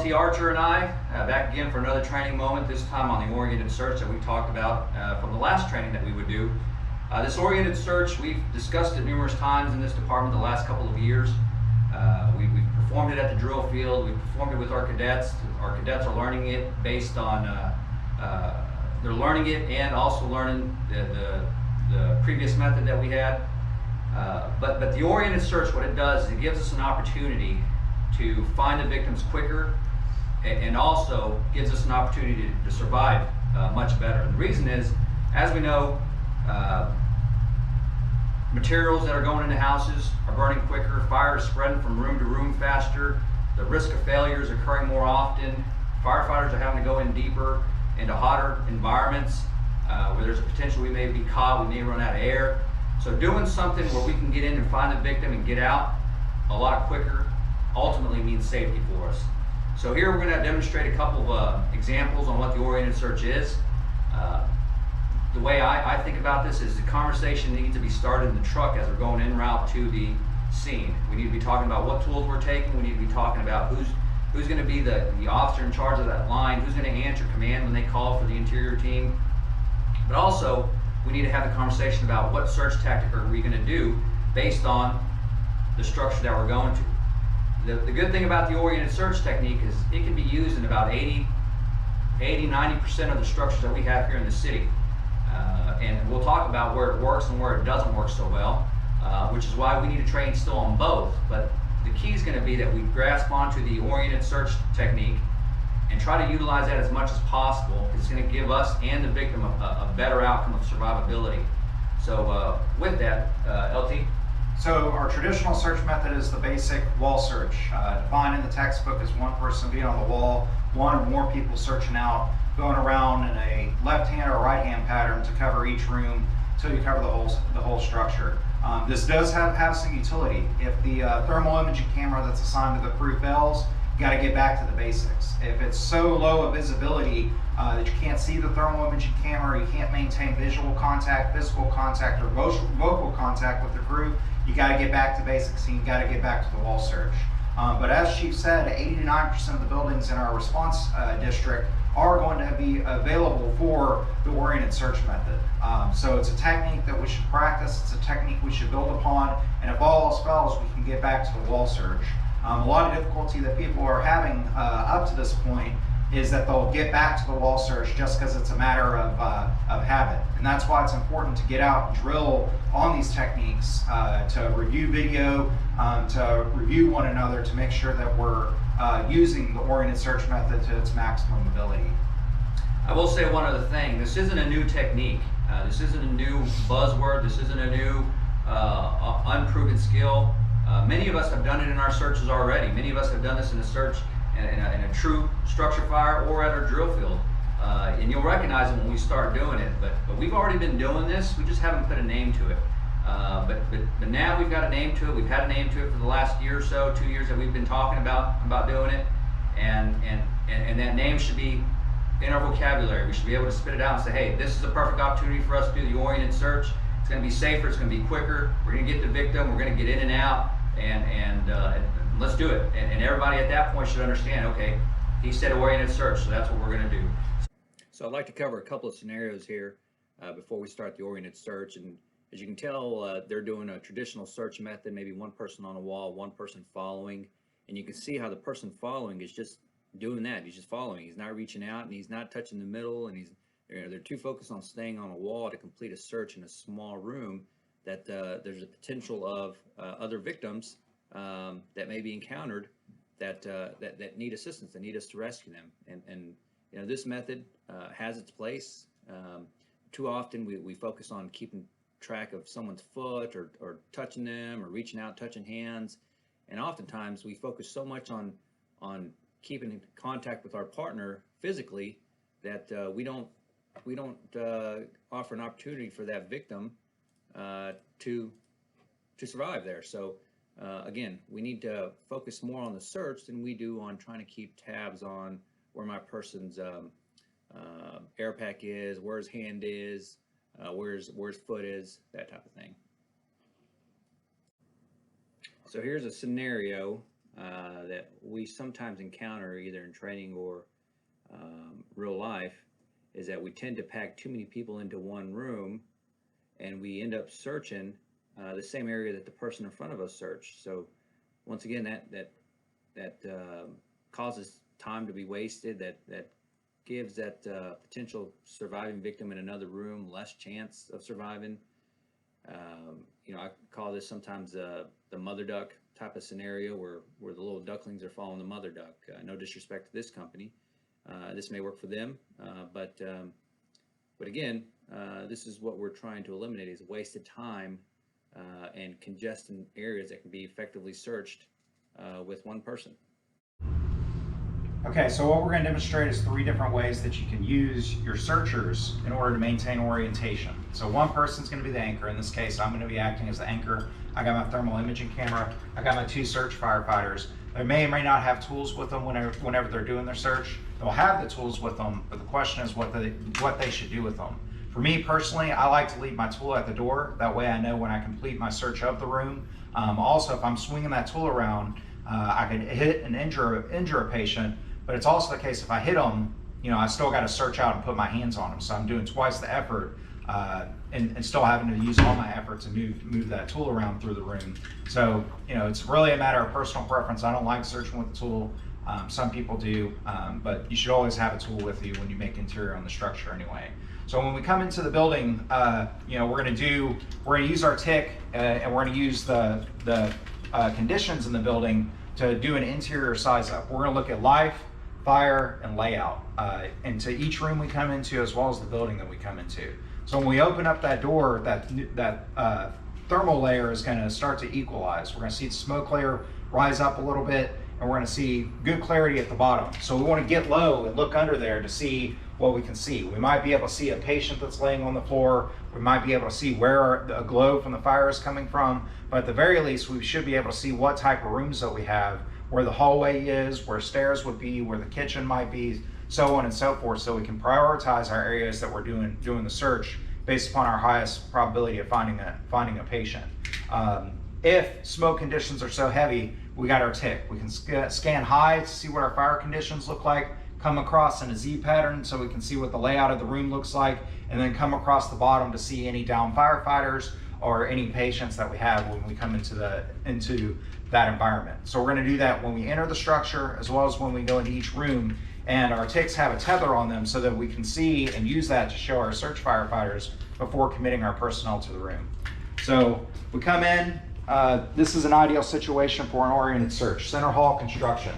Archer and I back again for another training moment, this time on the oriented search that we talked about from the last training that we would do. This oriented search, we've discussed it numerous times in this department the last couple of years. We've performed it at the drill field, we've performed it with our cadets. Our cadets are learning it based on, they're learning it and also learning the previous method that we had. But the oriented search, what it does is it gives us an opportunity to find the victims quicker and also gives us an opportunity to survive much better. And the reason is, as we know, materials that are going into houses are burning quicker, fire is spreading from room to room faster, the risk of failure is occurring more often, firefighters are having to go in deeper into hotter environments where there's a potential we may be caught, we may run out of air. So doing something where we can get in and find the victim and get out a lot quicker ultimately means safety for us. So here we're going to demonstrate a couple of examples on what the oriented search is. The way I think about this is the conversation needs to be started in the truck as we're going en route to the scene. We need to be talking about what tools we're taking. We need to be talking about who's going to be the officer in charge of that line, who's going to answer command when they call for the interior team. But also, we need to have the conversation about what search tactic are we going to do based on the structure that we're going to. The good thing about the oriented search technique is it can be used in about 80-90% of the structures that we have here in the city. And we'll talk about where it works and where it doesn't work so well, which is why we need to train still on both. But the key is going to be that we grasp onto the oriented search technique and try to utilize that as much as possible. It's going to give us and the victim a better outcome of survivability. So with that, LT? So our traditional search method is the basic wall search. Defined in the textbook as one person being on the wall, one or more people searching out, going around in a left-hand or right-hand pattern to cover each room until you cover the whole structure. This does have some utility. If the thermal imaging camera that's assigned to the crew fails, you got to get back to the basics. If it's so low a visibility that you can't see the thermal imaging camera, you can't maintain visual contact, physical contact, or vocal contact with the crew, you got to get back to basics and you got to get back to the wall search. But as Chief said, 89% of the buildings in our response district are going to be available for the oriented search method. So it's a technique that we should practice, it's a technique we should build upon, and if all else fails, we can get back to the wall search. A lot of difficulty that people are having up to this point is that they'll get back to the wall search just because it's a matter of habit. And that's why it's important to get out and drill on these techniques, to review video, to review one another to make sure that we're using the oriented search method to its maximum ability. I will say one other thing. This isn't a new technique. This isn't a new buzzword. This isn't a new unproven skill. Many of us have done it in our searches already. Many of us have done this in a search in a true structure fire or at our drill field. And you'll recognize it when we start doing it. But we've already been doing this. We just haven't put a name to it. But now we've got a name to it. We've had a name to it for the last year or so, 2 years that we've been talking about doing it. And that name should be in our vocabulary. We should be able to spit it out and say, hey, this is a perfect opportunity for us to do the oriented search. It's going to be safer. It's going to be quicker. We're going to get the victim. We're going to get in and out. And let's do it. And everybody at that point should understand, okay, he said oriented search, so that's what we're going to do. So I'd like to cover a couple of scenarios here before we start the oriented search. And as you can tell, they're doing a traditional search method, maybe one person on a wall, one person following. And you can see how the person following is just doing that. He's just following. He's not reaching out and he's not touching the middle, and they're too focused on staying on a wall to complete a search in a small room that there's a potential of other victims that may be encountered that need assistance, that need us to rescue them. And you know, this method has its place. Too often we focus on keeping track of someone's foot or touching them or reaching out, touching hands. And oftentimes we focus so much on keeping in contact with our partner physically that we don't offer an opportunity for that victim to survive there. So again, we need to focus more on the search than we do on trying to keep tabs on where my person's air pack is, where his hand is, where his foot is, that type of thing. So here's a scenario that we sometimes encounter either in training or real life is that we tend to pack too many people into one room, and we end up searching the same area that the person in front of us searched. So once again, that causes time to be wasted. That gives that potential surviving victim in another room less chance of surviving. I call this sometimes the mother duck type of scenario where the little ducklings are following the mother duck. No disrespect to this company. This may work for them, but again, this is what we're trying to eliminate: is wasted time and congested areas that can be effectively searched with one person. Okay, so what we're going to demonstrate is 3 different ways that you can use your searchers in order to maintain orientation. So one person's going to be the anchor. In this case, I'm going to be acting as the anchor. I got my thermal imaging camera. I got my 2 search firefighters. They may or may not have tools with them whenever they're doing their search. They'll have the tools with them, but the question is what they should do with them. For me personally, I like to leave my tool at the door. That way I know when I complete my search of the room. Also, if I'm swinging that tool around, I could hit and injure a patient. But it's also the case if I hit them, I still got to search out and put my hands on them. So I'm doing twice the effort and still having to use all my effort to move that tool around through the room. So, it's really a matter of personal preference. I don't like searching with the tool. Some people do, but you should always have a tool with you when you make interior on the structure anyway. So when we come into the building, we're going to use our tick and we're going to use the conditions in the building to do an interior size up. We're going to look at life, fire, and layout into each room we come into, as well as the building that we come into. So when we open up that door, that thermal layer is going to start to equalize. We're going to see the smoke layer rise up a little bit, and we're going to see good clarity at the bottom. So we want to get low and look under there to see what we can see. We might be able to see a patient that's laying on the floor. We might be able to see where a glow from the fire is coming from. But at the very least, we should be able to see what type of rooms that we have, where the hallway is, where stairs would be, where the kitchen might be, so on and so forth, so we can prioritize our areas that we're doing the search based upon our highest probability of finding a patient. If smoke conditions are so heavy, we got our tick. We can scan high to see what our fire conditions look like, come across in a Z pattern so we can see what the layout of the room looks like, and then come across the bottom to see any down firefighters or any patients that we have when we come into that environment. So we're going to do that when we enter the structure as well as when we go into each room, and our ticks have a tether on them so that we can see and use that to show our search firefighters before committing our personnel to the room. So we come in, this is an ideal situation for an oriented search. Center hall construction.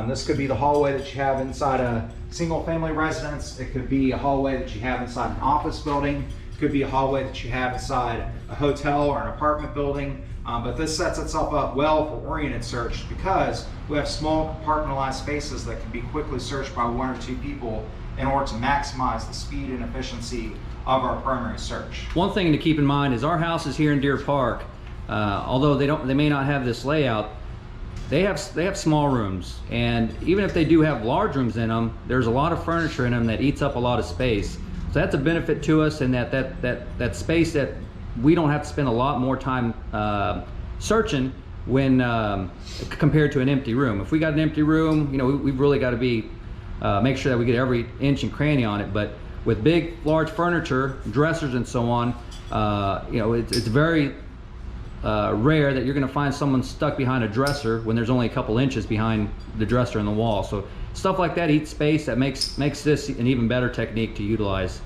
This could be the hallway that you have inside a single family residence. It could be a hallway that you have inside an office building. It could be a hallway that you have inside a hotel or an apartment building. But this sets itself up well for oriented search because we have small compartmentalized spaces that can be quickly searched by 1 or 2 people in order to maximize the speed and efficiency of our primary search. One thing to keep in mind is our houses here in Deer Park, although they may not have this layout, they have small rooms, and even if they do have large rooms in them, there's a lot of furniture in them that eats up a lot of space. So that's a benefit to us in that space that we don't have to spend a lot more time searching when compared to an empty room. If we got an empty room, we've really got to be make sure that we get every inch and cranny on it. But with big, large furniture, dressers, and so on, it's very rare that you're going to find someone stuck behind a dresser when there's only a couple inches behind the dresser in the wall. So stuff like that eats space. That makes this an even better technique to utilize.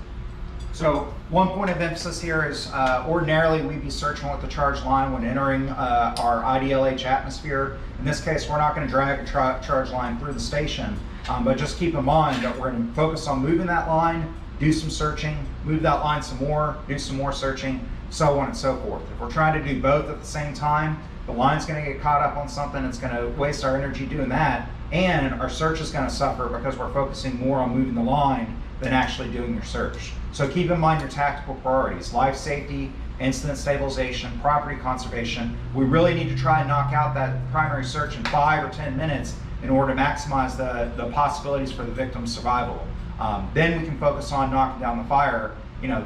So one point of emphasis here is ordinarily we'd be searching with the charge line when entering our IDLH atmosphere. In this case, we're not going to drag a charge line through the station, but just keep in mind that we're going to focus on moving that line, do some searching, move that line some more, do some more searching, so on and so forth. If we're trying to do both at the same time, the line's going to get caught up on something, it's going to waste our energy doing that, and our search is going to suffer because we're focusing more on moving the line than actually doing your search. So keep in mind your tactical priorities: life safety, incident stabilization, property conservation. We really need to try and knock out that primary search in 5 or 10 minutes in order to maximize the possibilities for the victim's survival. Then we can focus on knocking down the fire,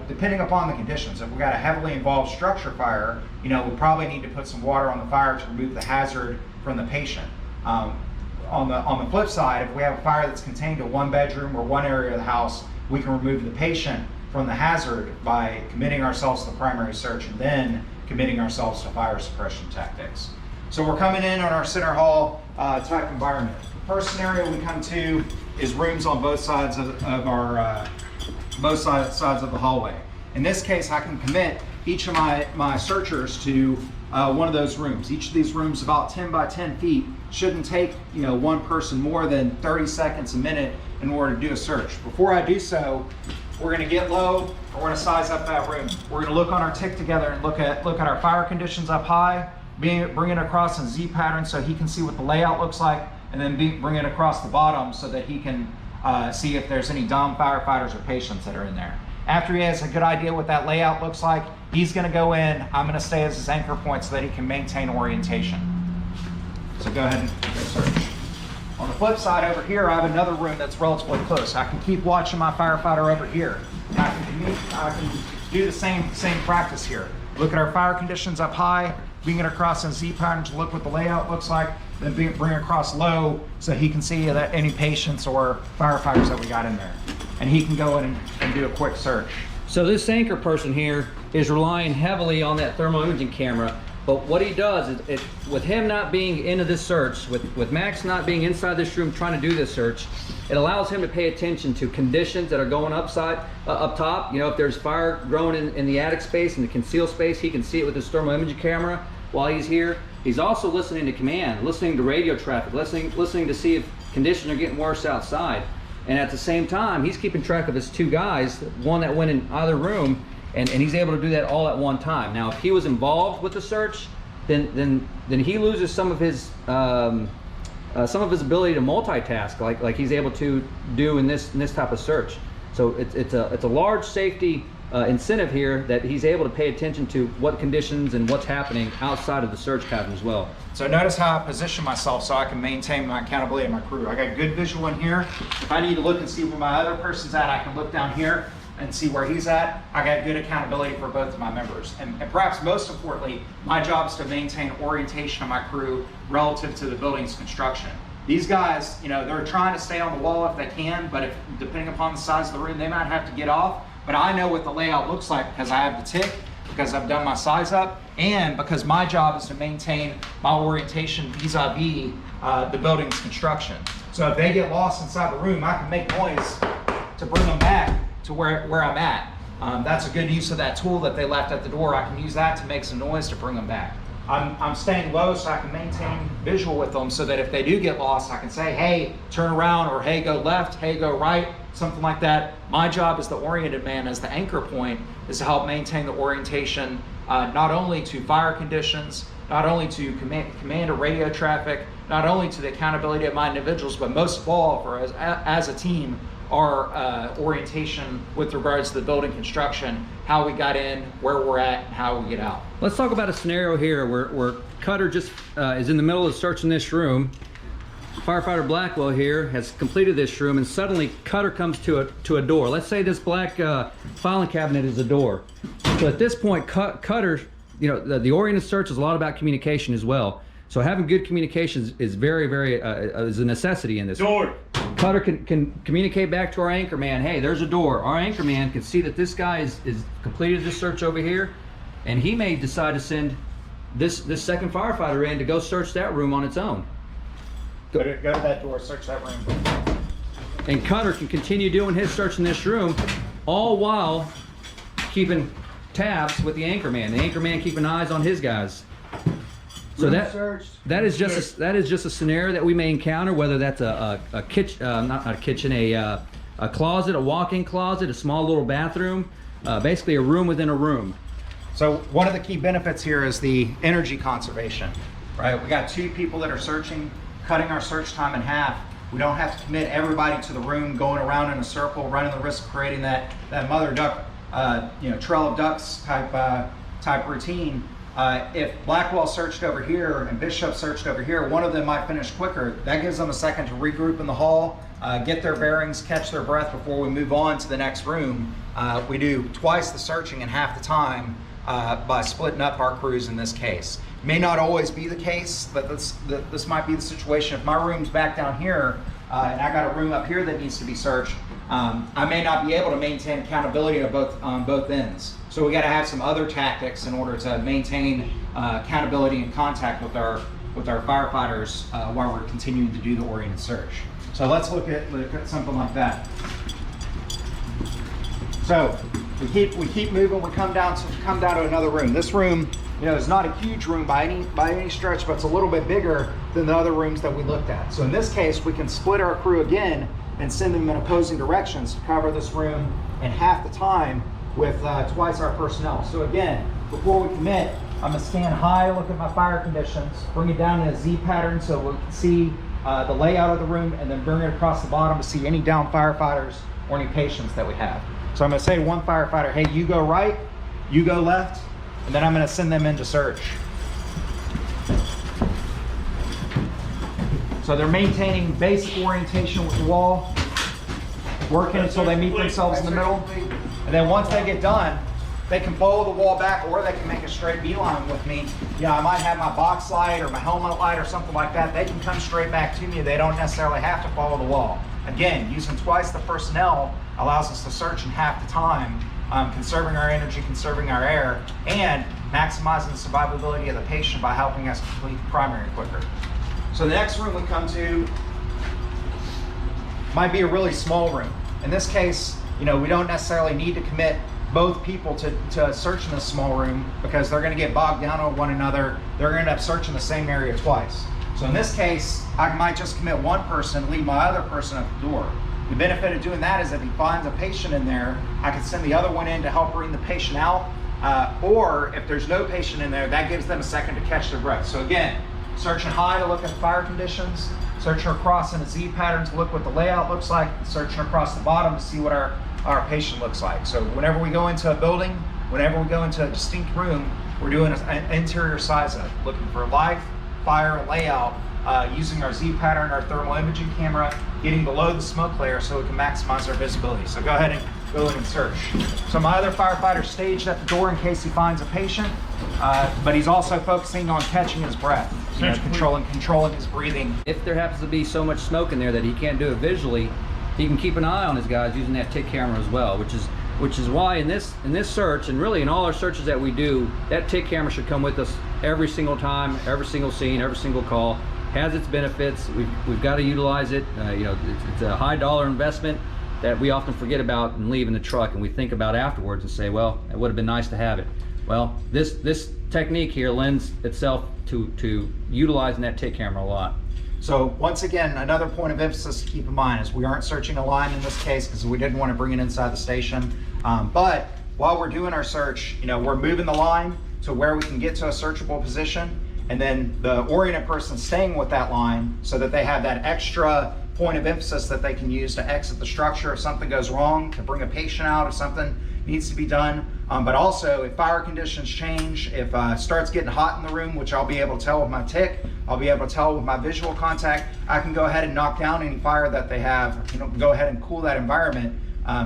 depending upon the conditions. If we got a heavily involved structure fire, we probably need to put some water on the fire to remove the hazard from the patient. On the flip side, if we have a fire that's contained to one bedroom or one area of the house, we can remove the patient from the hazard by committing ourselves to the primary search and then committing ourselves to fire suppression tactics. So we're coming in on our center hall type environment. The first scenario we come to is rooms on both sides of our both sides of the hallway. In this case, I can commit each of my searchers to one of those rooms. Each of these rooms about 10 by 10 feet. Shouldn't take one person more than 30 seconds a minute in order to do a search. Before I do so, we're going to get low. We're going to size up that room. We're going to look on our tick together and look at our fire conditions up high, bring it across in Z pattern so he can see what the layout looks like, and then bring it across the bottom so that he can see if there's any dumb firefighters or patients that are in there. After he has a good idea what that layout looks like, he's going to go in. I'm going to stay as his anchor point so that he can maintain orientation. So go ahead and go search. On the flip side over here, I have another room that's relatively close. I can keep watching my firefighter over here. And I can do the same practice here. Look at our fire conditions up high, bring it across in Z pattern to look what the layout looks like, then bring it across low so he can see that any patients or firefighters that we got in there. And he can go in and do a quick search. So this anchor person here is relying heavily on that thermal imaging camera. But what he does is, with him not being into this search, with Max not being inside this room trying to do this search, it allows him to pay attention to conditions that are going up top. If there's fire growing in the attic space, in the concealed space, he can see it with his thermal imaging camera while he's here. He's also listening to command, listening to radio traffic, listening to see if conditions are getting worse outside. And at the same time, he's keeping track of his two guys, one that went in either room, and he's able to do that all at one time. Now, if he was involved with the search, then he loses some of his ability to multitask, like he's able to do in this type of search. So it's a large safety incentive here that he's able to pay attention to what conditions and what's happening outside of the search pattern as well. So notice how I position myself so I can maintain my accountability of my crew. I got good visual in here. If I need to look and see where my other person's at, I can look down here and see where he's at. I got good accountability for both of my members. And perhaps most importantly, my job is to maintain orientation of my crew relative to the building's construction. These guys, they're trying to stay on the wall if they can, but depending upon the size of the room, they might have to get off. But I know what the layout looks like because I have the tick, because I've done my size up, and because my job is to maintain my orientation vis-a-vis the building's construction. So if they get lost inside the room, I can make noise to bring them back to where I'm at. That's a good use of that tool that they left at the door. I can use that to make some noise to bring them back. I'm staying low so I can maintain visual with them so that if they do get lost, I can say, hey, turn around, or hey, go left, hey, go right, something like that. My job as the oriented man, as the anchor point, is to help maintain the orientation not only to fire conditions, not only to command or radio traffic, not only to the accountability of my individuals, but most of all, for as a team, our orientation with regards to the building construction, how we got in, where we're at, and how we get out. Let's talk about a scenario here where Cutter just is in the middle of searching this room. Firefighter Blackwell here has completed this room, and suddenly Cutter comes to a door. Let's say this black filing cabinet is a door. So at this point, Cutter, the oriented search is a lot about communication as well. So having good communication is very, very is a necessity in this. Door. Cutter can communicate back to our anchor man, hey, there's a door. Our anchor man can see that this guy is completed this search over here, and he may decide to send this second firefighter in to go search that room on its own. Go to that door, search that room. And Cutter can continue doing his search in this room, all while keeping tabs with the anchor man. The anchor man keeping eyes on his guys. So that is just a scenario that we may encounter, whether that's a kitchen, not a kitchen, a closet, a walk-in closet, a small little bathroom, basically a room within a room. So one of the key benefits here is the energy conservation, right? We got two people that are searching, cutting our search time in half. We don't have to commit everybody to the room, going around in a circle, running the risk of creating that mother duck, trail of ducks type routine. If Blackwell searched over here and Bishop searched over here, one of them might finish quicker. That gives them a second to regroup in the hall, get their bearings, catch their breath before we move on to the next room. We do twice the searching in half the time by splitting up our crews in this case. May not always be the case, but this might be the situation. If my room's back down here, and I got a room up here that needs to be searched, I may not be able to maintain accountability on both ends. So we got to have some other tactics in order to maintain accountability and contact with our firefighters while we're continuing to do the oriented search. So let's look at something like that. So we keep moving. We come down to another room. This room, is not a huge room by any stretch, but it's a little bit bigger than the other rooms that we looked at. So in this case, we can split our crew again and send them in opposing directions to cover this room in half the time with twice our personnel. So again, before we commit, I'm gonna stand high, look at my fire conditions, bring it down in a Z pattern so we can see the layout of the room, and then bring it across the bottom to see any downed firefighters or any patients that we have. So I'm gonna say to one firefighter, hey, you go right, you go left, and then I'm gonna send them in to search. So they're maintaining basic orientation with the wall, working until they meet themselves in the middle. And then once they get done, they can follow the wall back, or they can make a straight beeline with me. I might have my box light or my helmet light or something like that. They can come straight back to me. They don't necessarily have to follow the wall. Again, using twice the personnel allows us to search in half the time, conserving our energy, conserving our air, and maximizing the survivability of the patient by helping us complete the primary quicker. So the next room we come to might be a really small room. In this case, we don't necessarily need to commit both people to search in this small room, because they're going to get bogged down on one another. They're going to end up searching the same area twice. So in this case, I might just commit one person, leave my other person at the door. The benefit of doing that is if he finds a patient in there, I can send the other one in to help bring the patient out. Or if there's no patient in there, that gives them a second to catch their breath. So again, searching high to look at fire conditions, searching across in a Z pattern to look what the layout looks like, searching across the bottom to see what our patient looks like. So whenever we go into a building, whenever we go into a distinct room, we're doing an interior size up, looking for life, fire, and layout, using our Z pattern, our thermal imaging camera, getting below the smoke layer so we can maximize our visibility. So go ahead and go in and search. So my other firefighter staged at the door in case he finds a patient, but he's also focusing on catching his breath, controlling his breathing. If there happens to be so much smoke in there that he can't do it visually, he can keep an eye on his guys using that TIC camera as well, which is why in this search, and really in all our searches that we do, that TIC camera should come with us every single time, every single scene, every single call. Has its benefits. We've got to utilize it. It's a high dollar investment that we often forget about and leave in the truck, and we think about afterwards and say, well, it would have been nice to have it. Well, this technique here lends itself to utilizing that TIC camera a lot. So once again, another point of emphasis to keep in mind is we aren't searching a line in this case because we didn't want to bring it inside the station. But while we're doing our search, we're moving the line to where we can get to a searchable position, and then the oriented person staying with that line so that they have that extra point of emphasis that they can use to exit the structure if something goes wrong, to bring a patient out if something needs to be done. But also if fire conditions change, if it starts getting hot in the room, which I'll be able to tell with my TIC, I'll be able to tell with my visual contact, I can go ahead and knock down any fire that they have, go ahead and cool that environment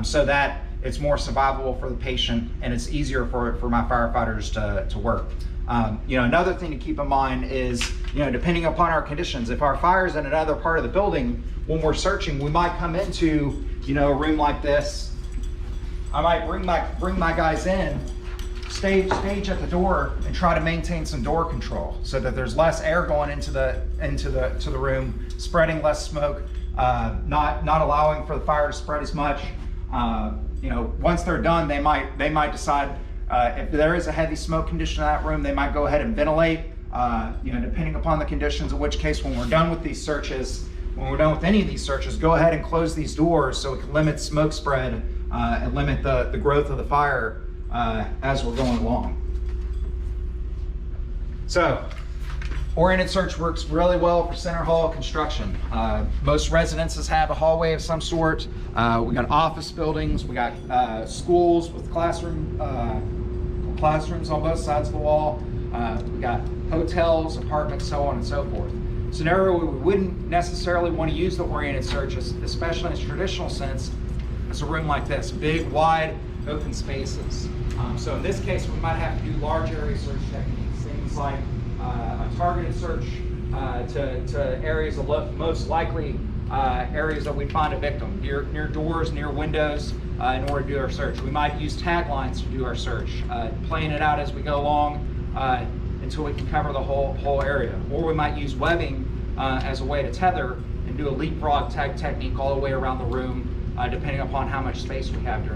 so that it's more survivable for the patient and it's easier for my firefighters to work. Another thing to keep in mind is, depending upon our conditions, if our fire's in another part of the building, when we're searching, we might come into, a room like this. I might bring my guys in, stage at the door, and try to maintain some door control so that there's less air going into the room, spreading less smoke, not allowing for the fire to spread as much. Once they're done, they might decide. If there is a heavy smoke condition in that room, they might go ahead and ventilate, depending upon the conditions, in which case when we're done with these searches, when we're done with any of these searches, go ahead and close these doors so we can limit smoke spread and limit the growth of the fire as we're going along. So, oriented search works really well for center hall construction. Most residences have a hallway of some sort. We got office buildings, we got schools with classrooms on both sides of the wall. We got hotels, apartments, so on and so forth. Scenario where we wouldn't necessarily want to use the oriented search, especially in its traditional sense, is a room like this, big, wide, open spaces. So in this case, we might have to do large area search techniques, things like a targeted search to areas of most likely areas that we find a victim, near doors, near windows, in order to do our search. We might use taglines to do our search, playing it out as we go along until we can cover the whole area. Or we might use webbing as a way to tether and do a leapfrog tag technique all the way around the room, depending upon how much space we have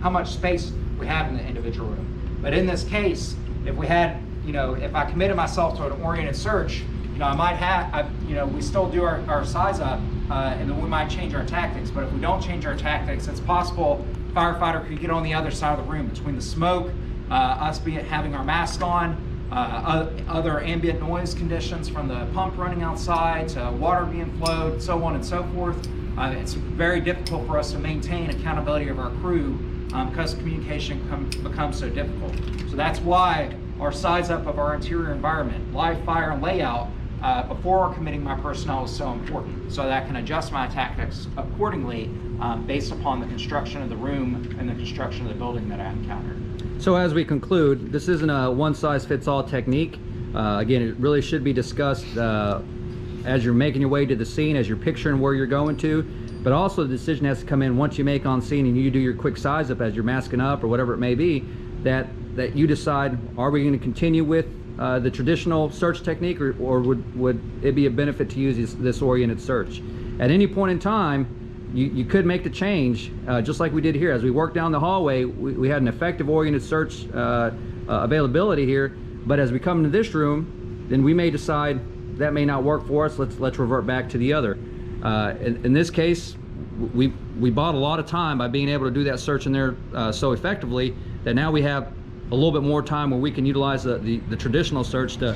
how much space we have in the individual room. But in this case, if we had, if I committed myself to an oriented search, I might have, we still do our size up, and then we might change our tactics. But if we don't change our tactics, it's possible firefighter could get on the other side of the room between the smoke, us having our mask on, other ambient noise conditions from the pump running outside to water being flowed, so on and so forth. It's very difficult for us to maintain accountability of our crew because communication becomes so difficult. So that's why our size up of our interior environment, live fire and layout, before committing my personnel is so important, so that I can adjust my tactics accordingly based upon the construction of the room and the construction of the building that I encountered. So as we conclude, this isn't a one-size-fits-all technique. Again, it really should be discussed as you're making your way to the scene, as you're picturing where you're going to, but also the decision has to come in once you make on scene and you do your quick size up as you're masking up or whatever it may be, that you decide, are we going to continue with the traditional search technique, or would it be a benefit to use this oriented search? At any point in time, you could make the change, just like we did here. As we worked down the hallway, we had an effective oriented search availability here, but as we come into this room, then we may decide that may not work for us. Let's revert back to the other. In this case, we bought a lot of time by being able to do that search in there so effectively that now we have a little bit more time where we can utilize the traditional search to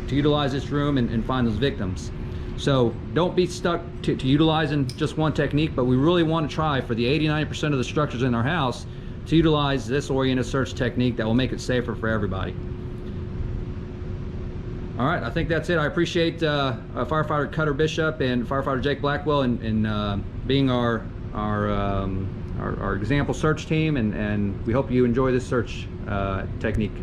utilize this room and find those victims. So don't be stuck to utilizing just one technique, but we really want to try for the 80–90% of the structures in our house to utilize this oriented search technique that will make it safer for everybody. All right, I think that's it. I appreciate firefighter Cutter Bishop and firefighter Jake Blackwell in being our example search team, and we hope you enjoy this search technique.